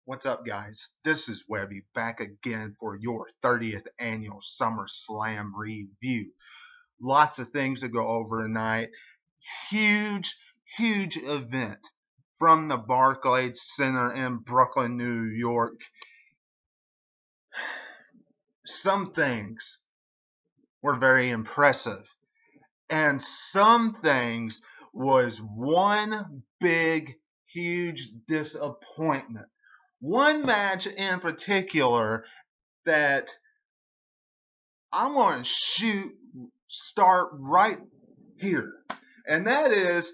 What's up, guys? This is Webby back again for your 30th annual SummerSlam review. Lots of things to go over tonight. Huge event from the Barclays Center in Brooklyn, New York. Some things were very impressive, and some things was one big, huge disappointment. One match in particular that I'm going to start right here, and that is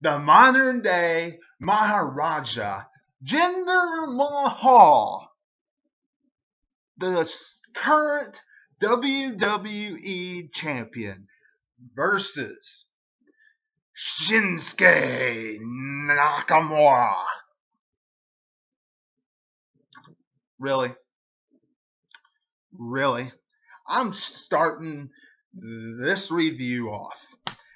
the modern day Maharaja, Jinder Mahal, the current WWE champion, versus Shinsuke Nakamura. Really? I'm starting this review off.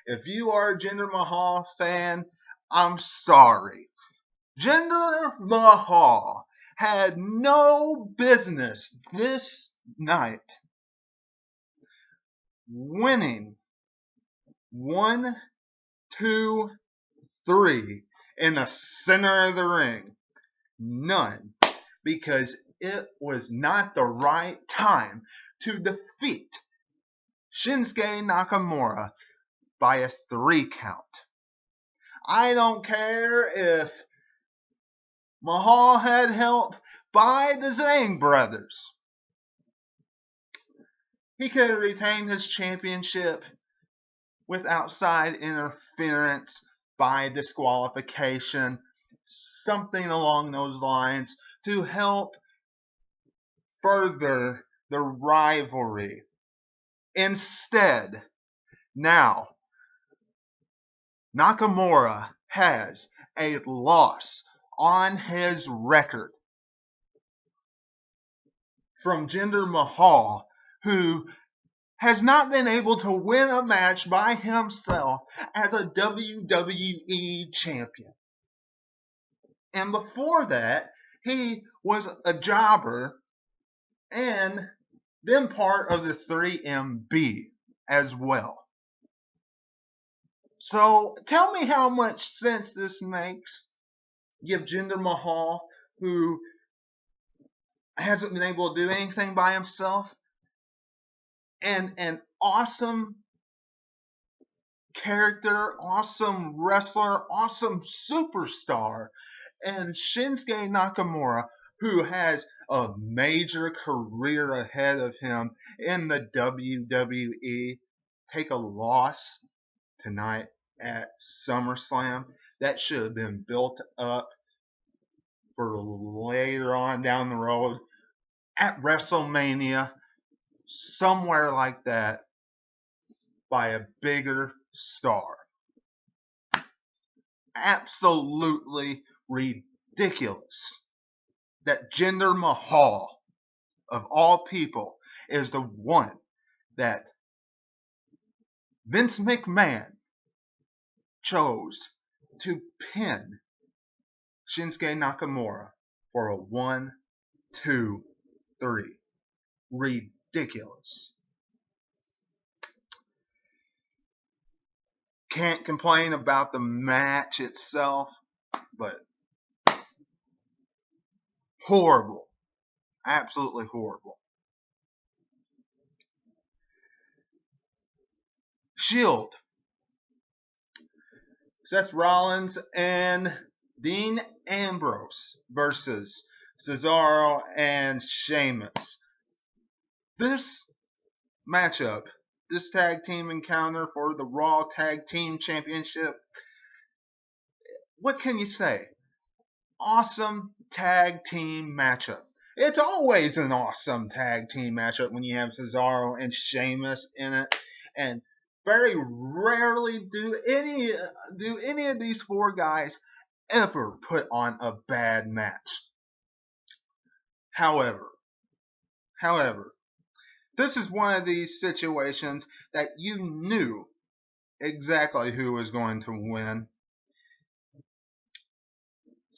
If you are a Jinder Mahal fan, I'm sorry. Jinder Mahal had no business this night winning 1, 2, 3 in the center of the ring. None. Because it was not the right time to defeat Shinsuke Nakamura by a 3 count. I don't care if Mahal had help by the Zayn brothers. He could have retained his championship with outside interference by disqualification, something along those lines, to help further the rivalry. Instead, now, Nakamura has a loss on his record from Jinder Mahal, who has not been able to win a match by himself as a WWE champion. And before that, he was a jobber and then part of the 3MB as well. So tell me how much sense this makes. You have Jinder Mahal, who hasn't been able to do anything by himself, and an awesome character, awesome wrestler, awesome superstar, and Shinsuke Nakamura, who has a major career ahead of him in the WWE, take a loss tonight at SummerSlam. That should have been built up for later on down the road at WrestleMania, somewhere like that, by a bigger star. Absolutely ridiculous that Jinder Mahal, of all people, is the one that Vince McMahon chose to pin Shinsuke Nakamura for a 1, 2, 3. Ridiculous. Can't complain about the match itself, but horrible. Absolutely horrible. Shield. Seth Rollins and Dean Ambrose versus Cesaro and Sheamus. This matchup, this tag team encounter for the Raw Tag Team Championship, what can you say? Awesome tag team matchup. It's always an awesome tag team matchup when you have Cesaro and Sheamus in it, and very rarely do any of these 4 guys ever put on a bad match. However, this is one of these situations that you knew exactly who was going to win.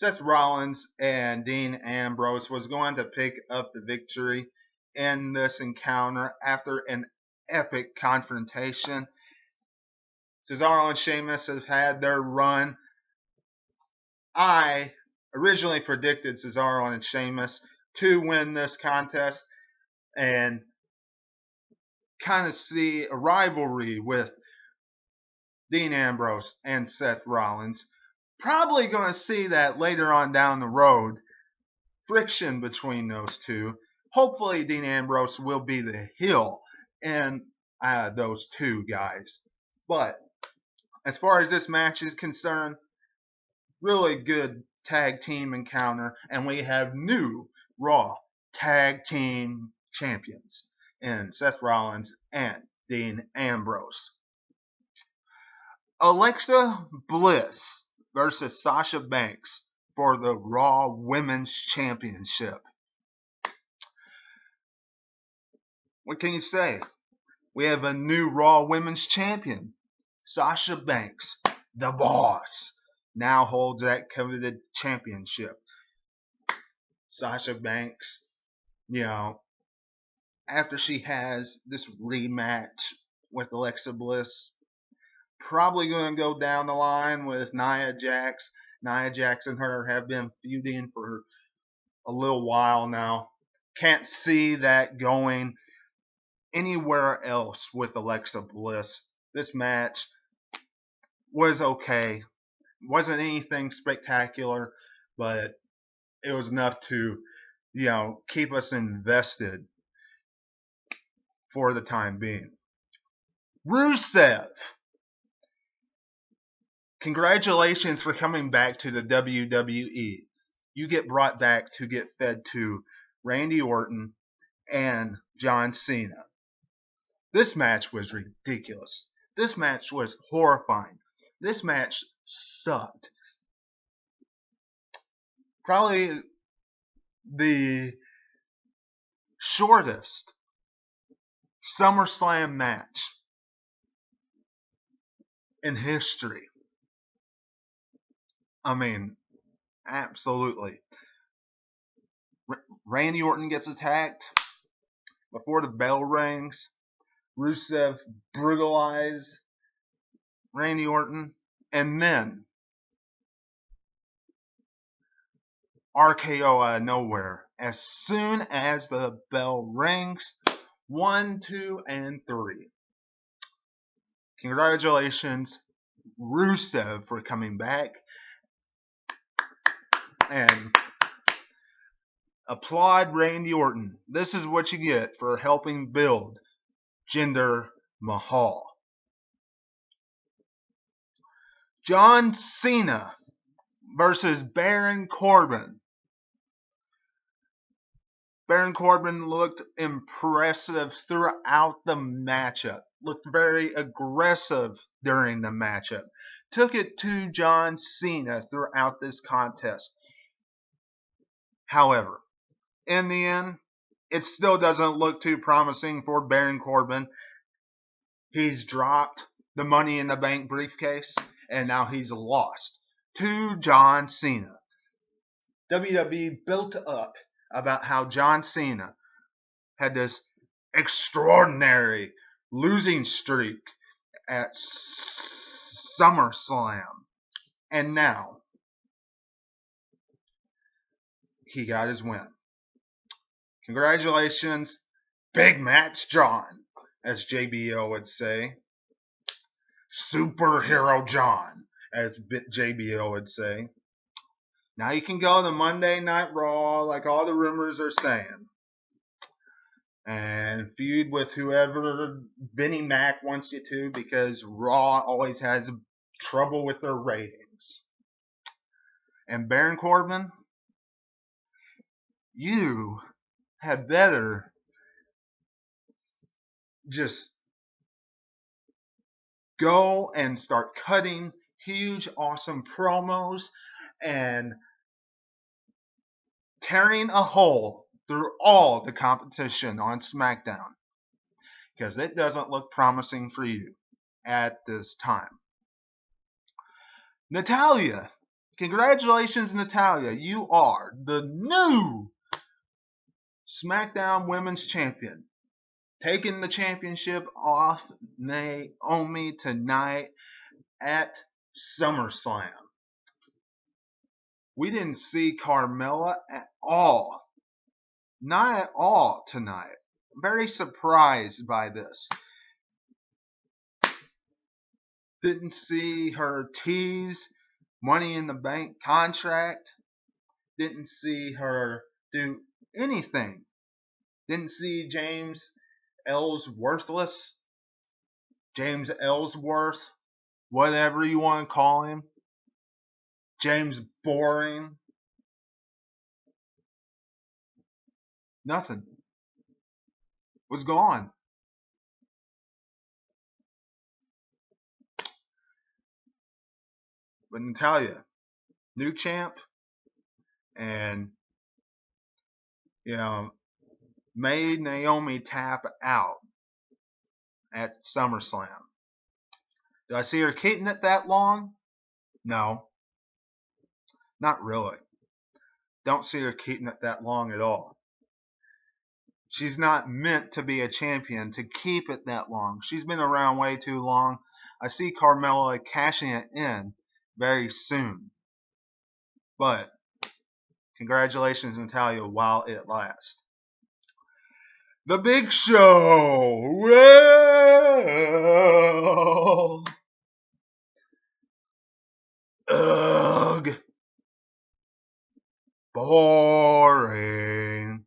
Seth Rollins and Dean Ambrose was going to pick up the victory in this encounter after an epic confrontation. Cesaro and Sheamus have had their run. I originally predicted Cesaro and Sheamus to win this contest and kind of see a rivalry with Dean Ambrose and Seth Rollins. Probably going to see that later on down the road, friction between those two. Hopefully Dean Ambrose will be the heel in those two guys. But as far as this match is concerned, really good tag team encounter, and we have new Raw tag team champions in Seth Rollins and Dean Ambrose. Alexa Bliss versus Sasha Banks for the Raw Women's Championship. What can you say? We have a new Raw Women's Champion. Sasha Banks, the boss, now holds that coveted championship. Sasha Banks, after she has this rematch with Alexa Bliss, probably going to go down the line with Nia Jax. Nia Jax and her have been feuding for a little while now. Can't see that going anywhere else with Alexa Bliss. This match was okay. Wasn't anything spectacular, but it was enough to, keep us invested for the time being. Rusev, congratulations for coming back to the WWE. You get brought back to get fed to Randy Orton and John Cena. This match was ridiculous. This match was horrifying. This match sucked. Probably the shortest SummerSlam match in history. I mean, absolutely. Randy Orton gets attacked before the bell rings. Rusev brutalized Randy Orton, and then RKO out of nowhere. As soon as the bell rings, 1, 2, and 3. Congratulations, Rusev, for coming back. And applaud Randy Orton. This is what you get for helping build Jinder Mahal. John Cena versus Baron Corbin. Baron Corbin looked impressive throughout the matchup. Looked very aggressive during the matchup. Took it to John Cena throughout this contest. However, in the end, it still doesn't look too promising for Baron Corbin. He's dropped the Money in the Bank briefcase, and now he's lost to John Cena. WWE built up about how John Cena had this extraordinary losing streak at SummerSlam. And now he got his win. Congratulations, Big Match John, as JBO would say. Superhero John, as JBO would say. Now you can go to Monday Night Raw like all the rumors are saying, and feud with whoever Vinnie Mac wants you to, because Raw always has trouble with their ratings. And Baron Corbin, you had better just go and start cutting huge, awesome promos and tearing a hole through all the competition on SmackDown, because it doesn't look promising for you at this time. Natalya Congratulations, Natalya. You are the new SmackDown Women's Champion. Taking the championship off Naomi tonight at SummerSlam. We didn't see Carmella at all. Not at all tonight. Very surprised by this. Didn't see her tease Money in the Bank contract. Didn't see her do anything. Didn't see James Ellsworth, whatever you want to call him. James Boring. Nothing. Was gone. But Natalya, new champ, and made Naomi tap out at SummerSlam. Do I see her keeping it that long? No. Not really. Don't see her keeping it that long at all. She's not meant to be a champion to keep it that long. She's been around way too long. I see Carmella cashing it in very soon. But congratulations, Natalya, while it lasts. The Big Show. Whoa. Ugh. Boring.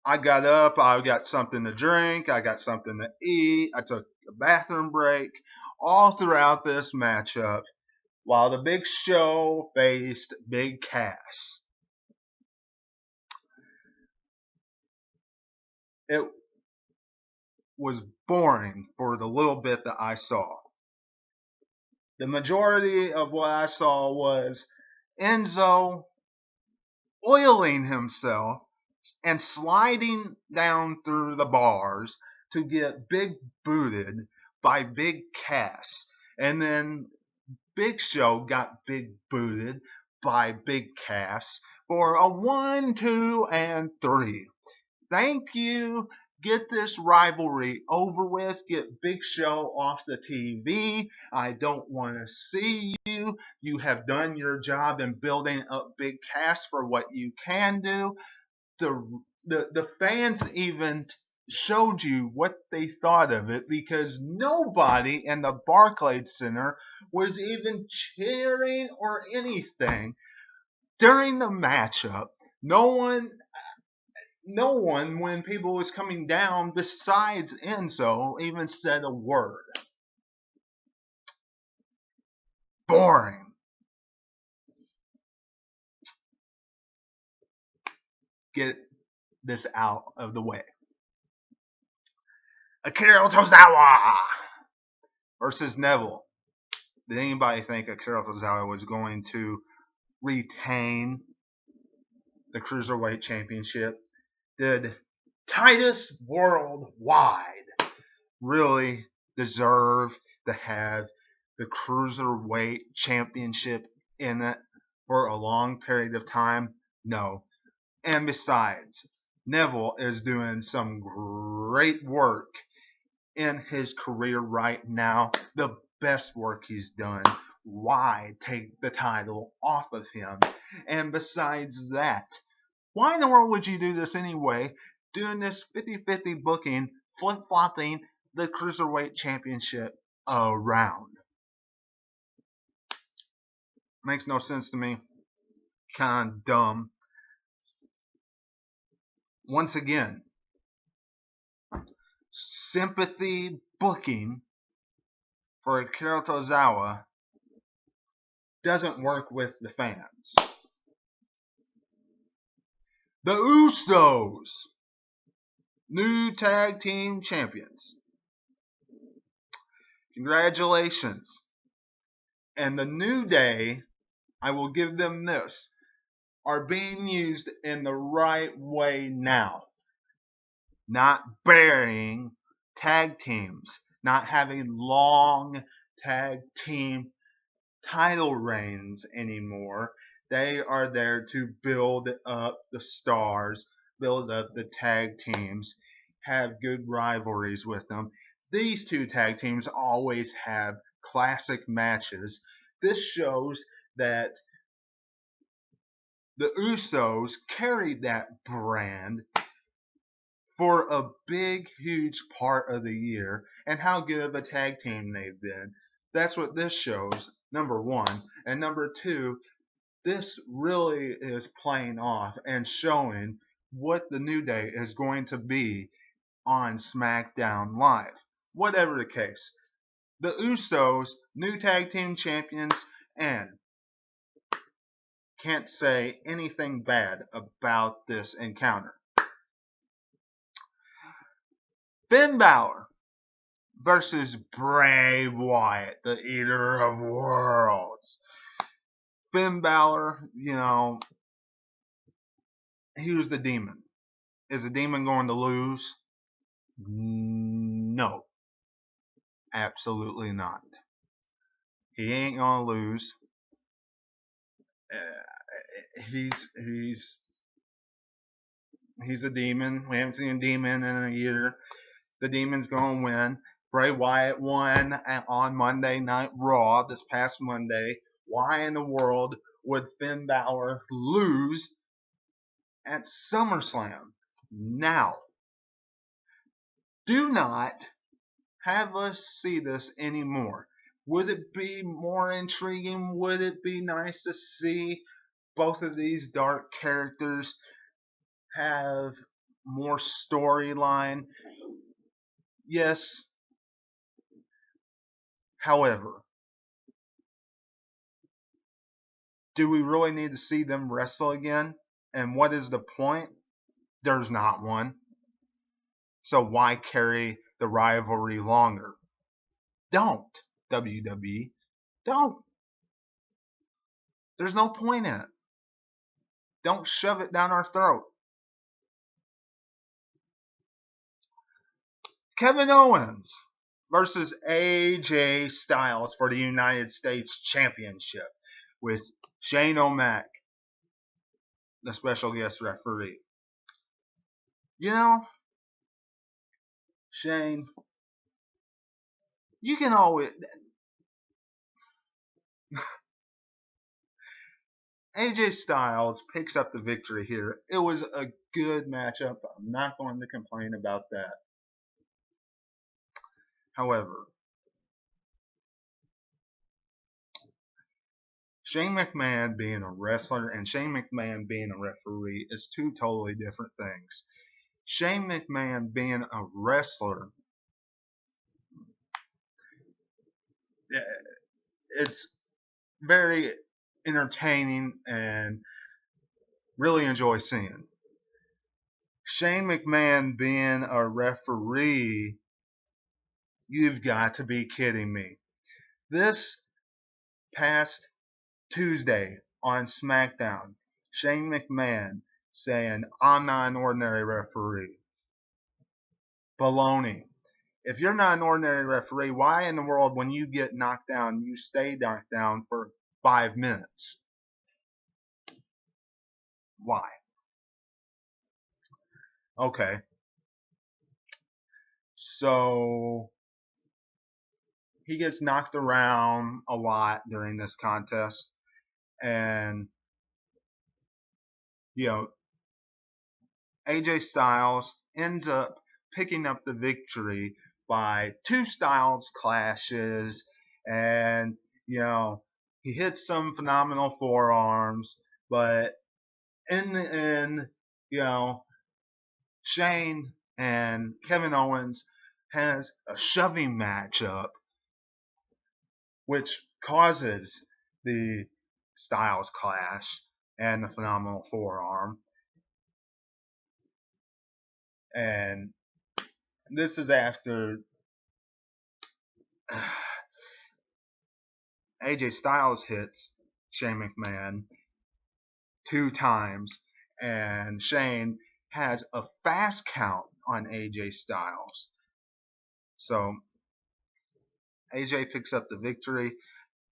I got up, I got something to drink, I got something to eat, I took a bathroom break all throughout this matchup while the Big Show faced Big Cass. It was boring for the little bit that I saw. The majority of what I saw was Enzo oiling himself and sliding down through the bars to get big booted by Big Cass. And then Big Show got big booted by Big Cass for a 1, 2, and 3. Thank you. Get this rivalry over with. Get Big Show off the TV. I don't want to see you. You have done your job in building up Big Cass for what you can do. The fans even showed you what they thought of it because nobody in the Barclays Center was even cheering or anything during the matchup. No one when people was coming down besides Enzo even said a word. Boring. Get this out of the way. Akira Tozawa versus Neville. Did anybody think Akira Tozawa was going to retain the Cruiserweight Championship? Did Titus Worldwide really deserve to have the Cruiserweight Championship in it for a long period of time? No. And besides, Neville is doing some great work in his career right now. The best work he's done. Why take the title off of him? And besides that, why in the world would you do this anyway? Doing this 50-50 booking, flip-flopping the Cruiserweight Championship around. Makes no sense to me. Kind of dumb. Once again, sympathy booking for Akira Tozawa doesn't work with the fans. The Usos, new tag team champions. Congratulations. And the New Day, I will give them this, are being used in the right way now. Not burying tag teams. Not having long tag team title reigns anymore. They are there to build up the stars, build up the tag teams, have good rivalries with them. These two tag teams always have classic matches. This shows that the Usos carried that brand for a big, huge part of the year and how good of a tag team they've been. That's what this shows, number one. And number two, this really is playing off and showing what the New Day is going to be on SmackDown Live. Whatever the case, the Usos, new tag team champions, and can't say anything bad about this encounter. Finn Balor versus Bray Wyatt, the Eater of Worlds. Finn Balor, he was the demon. Is the demon going to lose? No. Absolutely not. He ain't going to lose. He's a demon. We haven't seen a demon in a year. The demon's going to win. Bray Wyatt won on Monday Night Raw this past Monday. Why in the world would Finn Balor lose at SummerSlam? Now, do not have us see this anymore. Would it be more intriguing? Would it be nice to see both of these dark characters have more storyline? Yes. However, do we really need to see them wrestle again? And what is the point? There's not one. So why carry the rivalry longer? Don't, WWE. Don't. There's no point in it. Don't shove it down our throat. Kevin Owens versus AJ Styles for the United States Championship with Shane O'Mac, the special guest referee. Shane, you can always... AJ Styles picks up the victory here. It was a good matchup. I'm not going to complain about that. However, Shane McMahon being a wrestler and Shane McMahon being a referee is two totally different things. Shane McMahon being a wrestler, it's very entertaining and really enjoy seeing. Shane McMahon being a referee, you've got to be kidding me. This past Tuesday on SmackDown, Shane McMahon saying, I'm not an ordinary referee. Baloney. If you're not an ordinary referee, why in the world, when you get knocked down, you stay knocked down for 5 minutes? Why? Okay. So he gets knocked around a lot during this contest. And, AJ Styles ends up picking up the victory by 2 Styles clashes. And, he hits some phenomenal forearms. But in the end, Shane and Kevin Owens has a shoving matchup, which causes the Styles clash and the phenomenal forearm. And this is after AJ Styles hits Shane McMahon 2 times, and Shane has a fast count on AJ Styles. So AJ picks up the victory,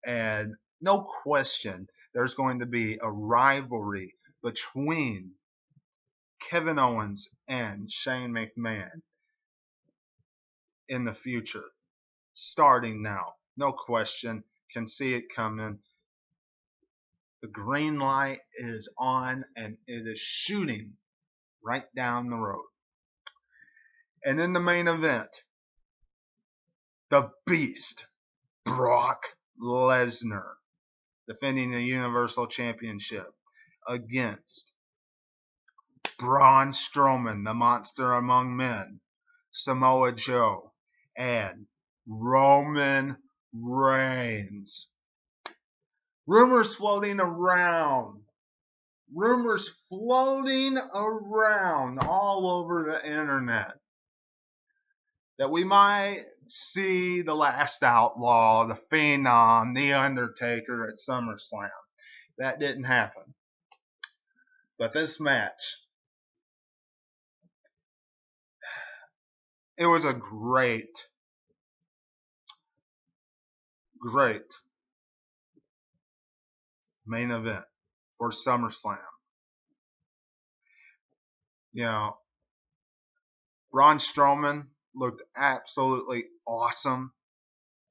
and no question there's going to be a rivalry between Kevin Owens and Shane McMahon in the future, starting now. No question, can see it coming. The green light is on and it is shooting right down the road. And in the main event, the Beast, Brock Lesnar, defending the Universal Championship against Braun Strowman, the Monster Among Men, Samoa Joe, and Roman Reigns. Rumors floating around all over the internet that we might see the Last Outlaw, the Phenom, the Undertaker at SummerSlam. That didn't happen. But this match, it was a great main event for SummerSlam. You know, Braun Strowman looked absolutely awesome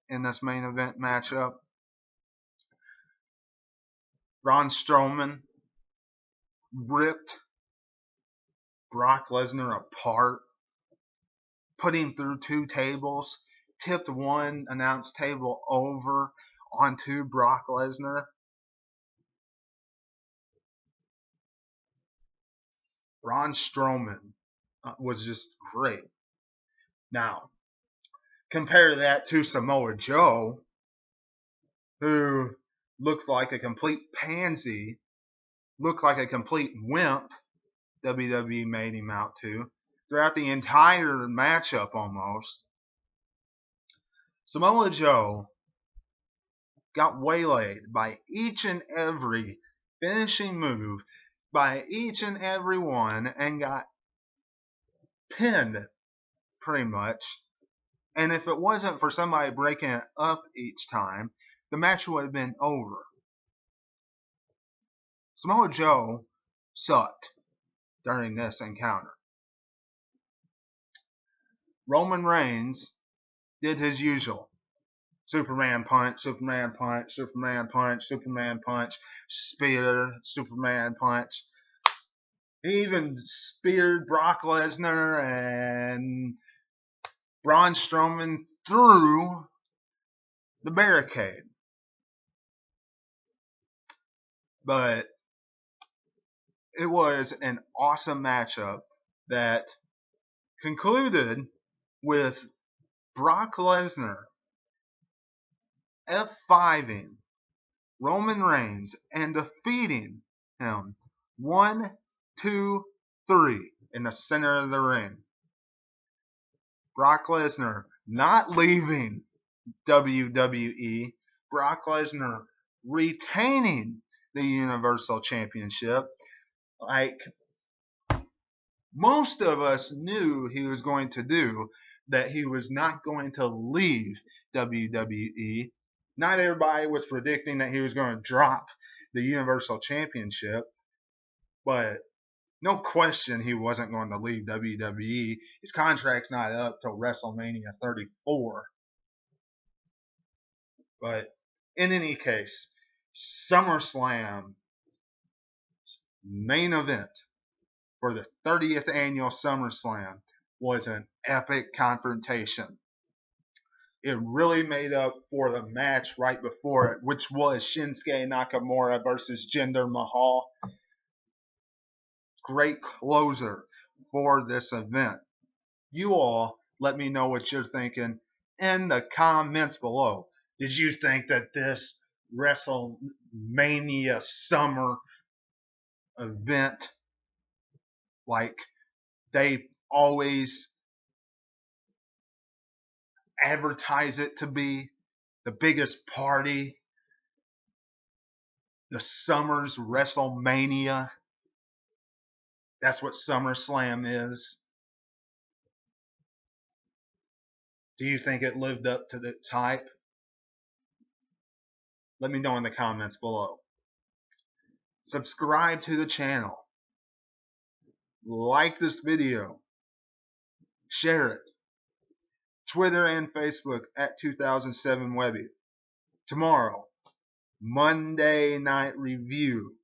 in this main event matchup. Braun Strowman ripped Brock Lesnar apart, put him through 2 tables, tipped one announce table over onto Brock Lesnar. Braun Strowman was just great. Now, compare that to Samoa Joe, who looked like a complete pansy, looked like a complete wimp, WWE made him out to, throughout the entire matchup almost. Samoa Joe got waylaid by each and every finishing move by each and every one and got pinned pretty much. And if it wasn't for somebody breaking it up each time, the match would have been over. Samoa Joe sucked during this encounter. Roman Reigns did his usual. Superman punch, Superman punch, Superman punch, Superman punch, spear, Superman punch. He even speared Brock Lesnar and Braun Strowman through the barricade. But it was an awesome matchup that concluded with Brock Lesnar F5ing Roman Reigns and defeating him 1, 2, 3 in the center of the ring. Brock Lesnar not leaving WWE. Brock Lesnar retaining the Universal Championship. Like most of us knew he was going to do, that he was not going to leave WWE. Not everybody was predicting that he was going to drop the Universal Championship, but no question he wasn't going to leave WWE. His contract's not up till WrestleMania 34. But in any case, SummerSlam main event for the 30th annual SummerSlam was an epic confrontation. It really made up for the match right before it, which was Shinsuke Nakamura versus Jinder Mahal. Great closer for this event. You all let me know what you're thinking in the comments below. Did you think that this WrestleMania summer event, like they always advertise it to be, the biggest party, the summer's WrestleMania? That's what SummerSlam is. Do you think it lived up to its hype? Let me know in the comments below. Subscribe to the channel. Like this video. Share it. Twitter and Facebook at 2007 Webby. Tomorrow, Monday Night Review.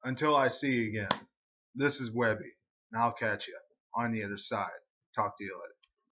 Until I see you again, this is Webby, and I'll catch you on the other side. Talk to you later.